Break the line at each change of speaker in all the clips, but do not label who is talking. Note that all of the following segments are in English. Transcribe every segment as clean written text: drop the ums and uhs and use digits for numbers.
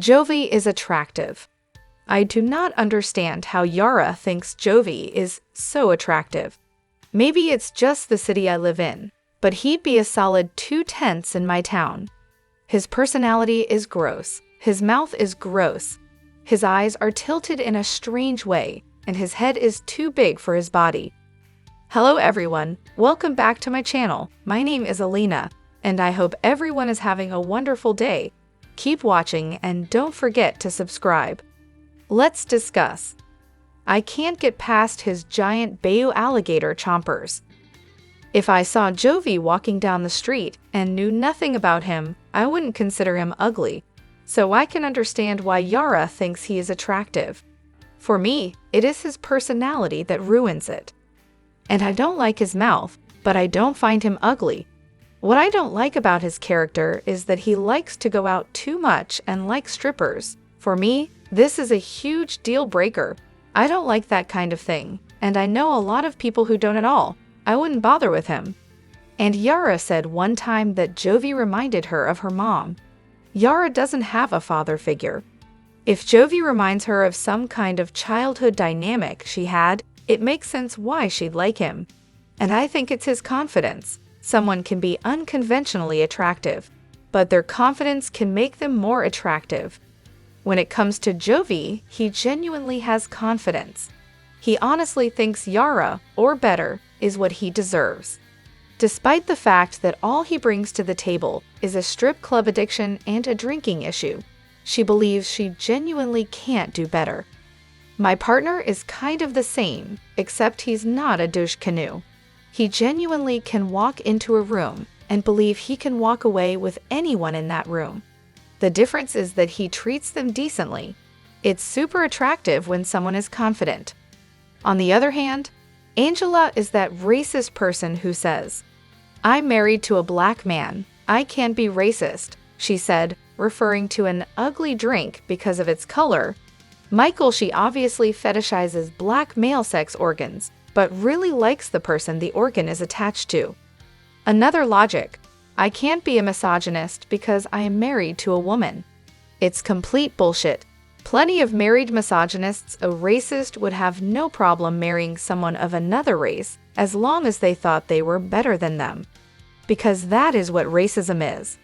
Jovi is attractive. I do not understand how Yara thinks Jovi is so attractive. Maybe it's just the city I live in, but he'd be a solid 2/10 in my town. His personality is gross. His mouth is gross. His eyes are tilted in a strange way, and his head is too big for his body. Hello everyone, welcome back to my channel. My name is Alina, and I hope everyone is having a wonderful day. Keep watching and don't forget to subscribe. Let's discuss. I can't get past his giant Bayou alligator chompers. If I saw Jovi walking down the street and knew nothing about him, I wouldn't consider him ugly. So I can understand why Yara thinks he is attractive. For me, it is his personality that ruins it. And I don't like his mouth, but I don't find him ugly. What I don't like about his character is that he likes to go out too much and like strippers. For me, this is a huge deal breaker. I don't like that kind of thing, and I know a lot of people who don't at all. I wouldn't bother with him. And Yara said one time that Jovi reminded her of her mom. Yara doesn't have a father figure. If Jovi reminds her of some kind of childhood dynamic she had, it makes sense why she'd like him. And I think it's his confidence. Someone can be unconventionally attractive, but their confidence can make them more attractive. When it comes to Jovi, he genuinely has confidence. He honestly thinks Yara, or better, is what he deserves. Despite the fact that all he brings to the table is a strip club addiction and a drinking issue, she believes she genuinely can't do better. My partner is kind of the same, except he's not a douche canoe. He genuinely can walk into a room and believe he can walk away with anyone in that room. The difference is that he treats them decently. It's super attractive when someone is confident. On the other hand, Angela is that racist person who says, "I'm married to a black man. I can't be racist," she said, referring to an ugly drink because of its color. Michael, she obviously fetishizes black male sex organs, but really likes the person the organ is attached to. Another logic: I can't be a misogynist because I am married to a woman. It's complete bullshit. Plenty of married misogynists. A racist would have no problem marrying someone of another race as long as they thought they were better than them. Because that is what racism is.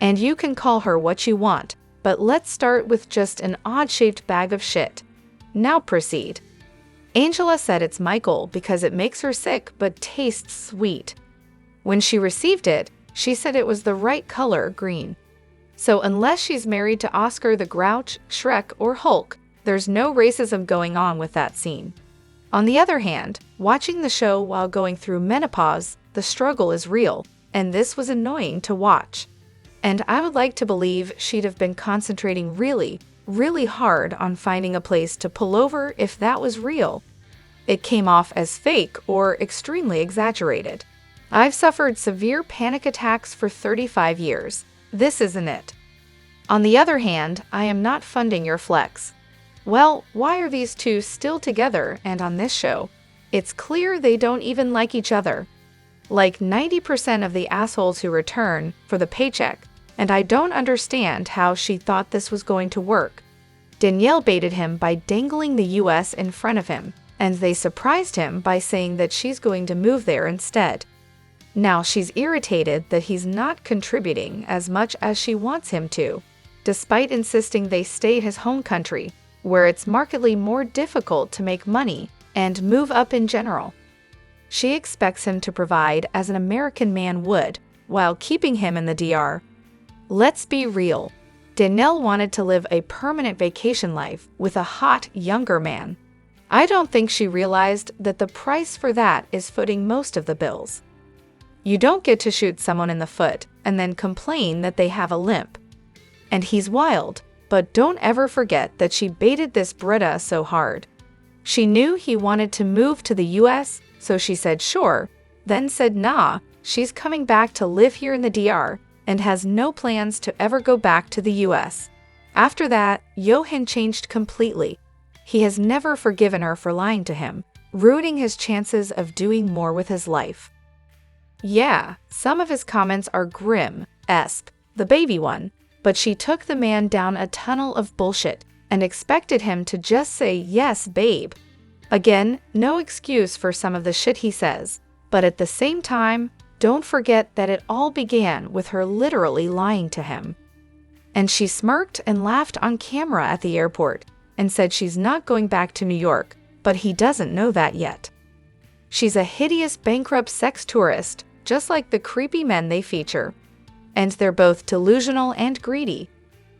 And you can call her what you want, but let's start with just an odd-shaped bag of shit. Now proceed. Angela said it's Michael because it makes her sick but tastes sweet. When she received it, she said it was the right color, green. So unless she's married to Oscar the Grouch, Shrek, or Hulk, there's no racism going on with that scene. On the other hand, watching the show while going through menopause, the struggle is real, and this was annoying to watch. And I would like to believe she'd have been concentrating really, really hard on finding a place to pull over if that was real. It came off as fake or extremely exaggerated. I've suffered severe panic attacks for 35 years. This isn't it. On the other hand, I am not funding your flex. Well, why are these two still together and on this show? It's clear they don't even like each other. Like 90% of the assholes who return for the paycheck, and I don't understand how she thought this was going to work. Danielle baited him by dangling the US in front of him, and they surprised him by saying that she's going to move there instead. Now she's irritated that he's not contributing as much as she wants him to, despite insisting they stay his home country, where it's markedly more difficult to make money and move up in general. She expects him to provide as an American man would, while keeping him in the DR. Let's be real. Danielle wanted to live a permanent vacation life with a hot, younger man. I don't think she realized that the price for that is footing most of the bills. You don't get to shoot someone in the foot and then complain that they have a limp. And he's wild, but don't ever forget that she baited this Brita so hard. She knew he wanted to move to the US, so she said sure, then said nah, she's coming back to live here in the DR and has no plans to ever go back to the US. After that, Johan changed completely. He has never forgiven her for lying to him, ruining his chances of doing more with his life. Yeah, some of his comments are grim, esp, the baby one. but she took the man down a tunnel of bullshit and expected him to just say, "Yes, babe." Again, no excuse for some of the shit he says, but at the same time, don't forget that it all began with her literally lying to him. And she smirked and laughed on camera at the airport and said she's not going back to New York, but he doesn't know that yet. She's a hideous bankrupt sex tourist, just like the creepy men they feature. And they're both delusional and greedy.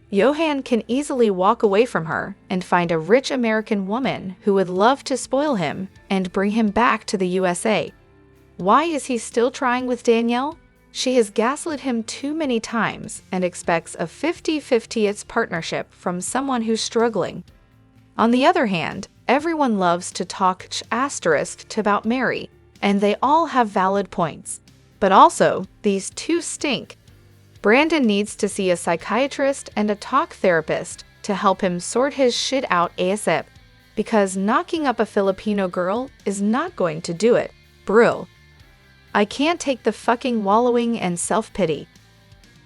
Johan can easily walk away from her and find a rich American woman who would love to spoil him and bring him back to the USA. Why is he still trying with Danielle? She has gaslit him too many times and expects a 50-50 partnership from someone who's struggling. On the other hand, everyone loves to talk about Mary, and they all have valid points. But also, these two stink. Brandon needs to see a psychiatrist and a talk therapist to help him sort his shit out ASAP, because knocking up a Filipino girl is not going to do it, bro. I can't take the fucking wallowing and self-pity.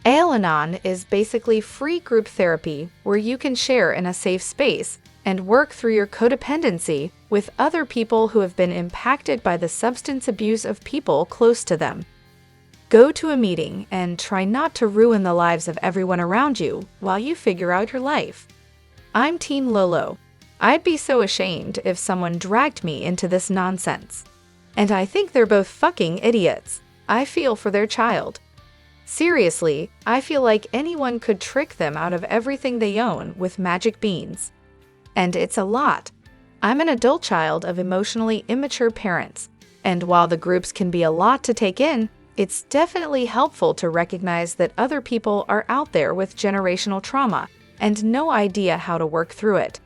Al-Anon is basically free group therapy where you can share in a safe space and work through your codependency with other people who have been impacted by the substance abuse of people close to them. Go to a meeting and try not to ruin the lives of everyone around you while you figure out your life. I'm Teen Lolo. I'd be so ashamed if someone dragged me into this nonsense. And I think they're both fucking idiots. I feel for their child. Seriously, I feel like anyone could trick them out of everything they own with magic beans. And it's a lot. I'm an adult child of emotionally immature parents, and while the groups can be a lot to take in, it's definitely helpful to recognize that other people are out there with generational trauma and no idea how to work through it.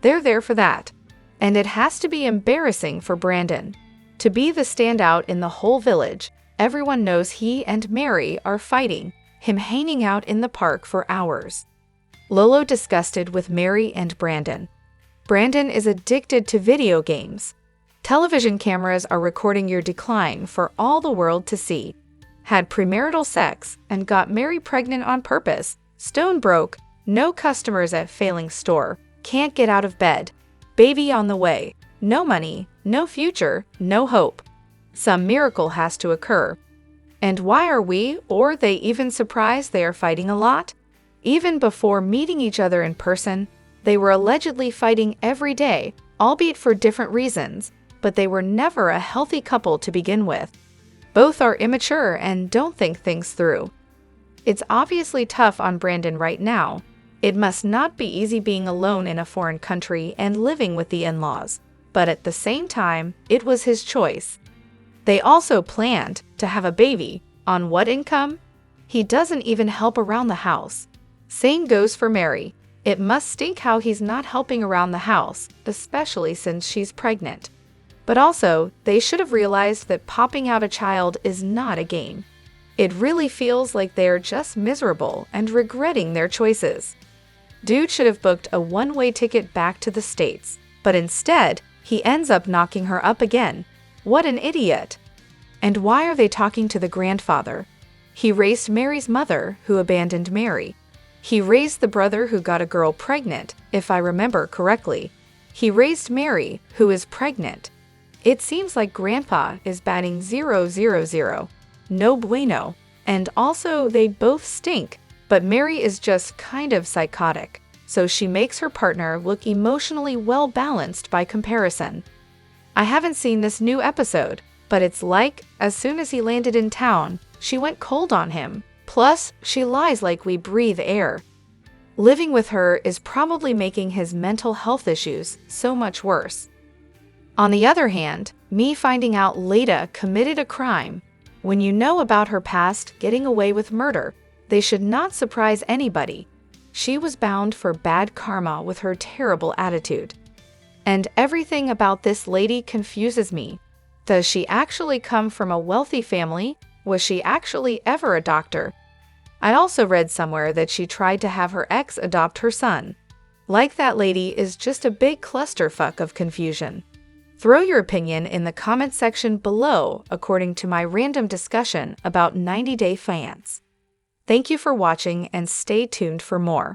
They're there for that. And it has to be embarrassing for Brandon. To be the standout in the whole village, everyone knows he and Mary are fighting, him hanging out in the park for hours. Lolo disgusted with Mary and Brandon. Brandon is addicted to video games. Television cameras are recording your decline for all the world to see. Had premarital sex and got Mary pregnant on purpose. Stone broke, no customers at failing store, can't get out of bed. Baby on the way, no money, no future, no hope. Some miracle has to occur. And why are we or they even surprised they are fighting a lot? Even before meeting each other in person, they were allegedly fighting every day, albeit for different reasons, but they were never a healthy couple to begin with. Both are immature and don't think things through. It's obviously tough on Brandon right now. It must not be easy being alone in a foreign country and living with the in-laws, but at the same time, it was his choice. They also planned to have a baby. On what income? He doesn't even help around the house. Same goes for Mary. It must stink how he's not helping around the house, especially since she's pregnant. But also, they should have realized that popping out a child is not a game. It really feels like they're just miserable and regretting their choices. Dude should have booked a one-way ticket back to the States, but instead, he ends up knocking her up again. What an idiot! And why are they talking to the grandfather? He raised Mary's mother, who abandoned Mary. He raised the brother who got a girl pregnant, if I remember correctly. He raised Mary, who is pregnant. It seems like Grandpa is batting 0-0-0. No bueno. And also, they both stink. But Mary is just kind of psychotic, so she makes her partner look emotionally well-balanced by comparison. I haven't seen this new episode, but it's like, as soon as he landed in town, she went cold on him. Plus, she lies like we breathe air. Living with her is probably making his mental health issues so much worse. On the other hand, me finding out Leda committed a crime. When you know about her past getting away with murder, they should not surprise anybody. She was bound for bad karma with her terrible attitude. And everything about this lady confuses me. Does she actually come from a wealthy family? Was she actually ever a doctor? I also read somewhere that she tried to have her ex adopt her son. Like that lady is just a big clusterfuck of confusion. Throw your opinion in the comment section below according to my random discussion about 90 Day Fiance. Thank you for watching and stay tuned for more.